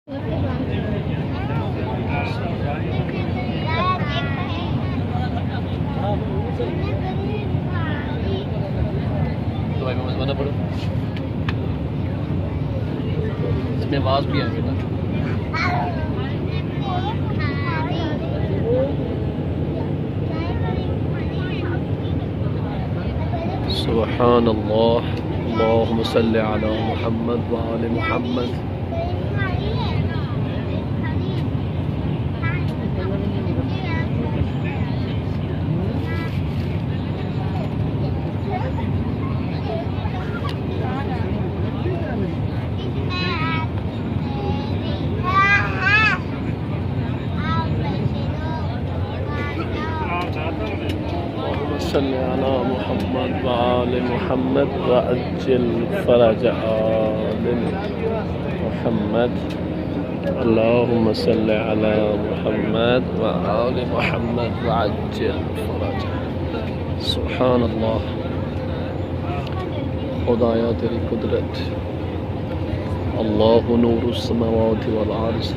دعائی میں مزمانہ پڑھو، اس میں آواز بھی آئے گا. سبحان اللہ، اللہم صلی علی محمد وآل محمد. صلی علی محمد وآل محمد وعجل فرج آل محمد. اللہم صلی علی محمد وآل محمد وعجل فرج. سبحان اللہ، خدایا تیری قدرت. اللہ نور السماوات والارض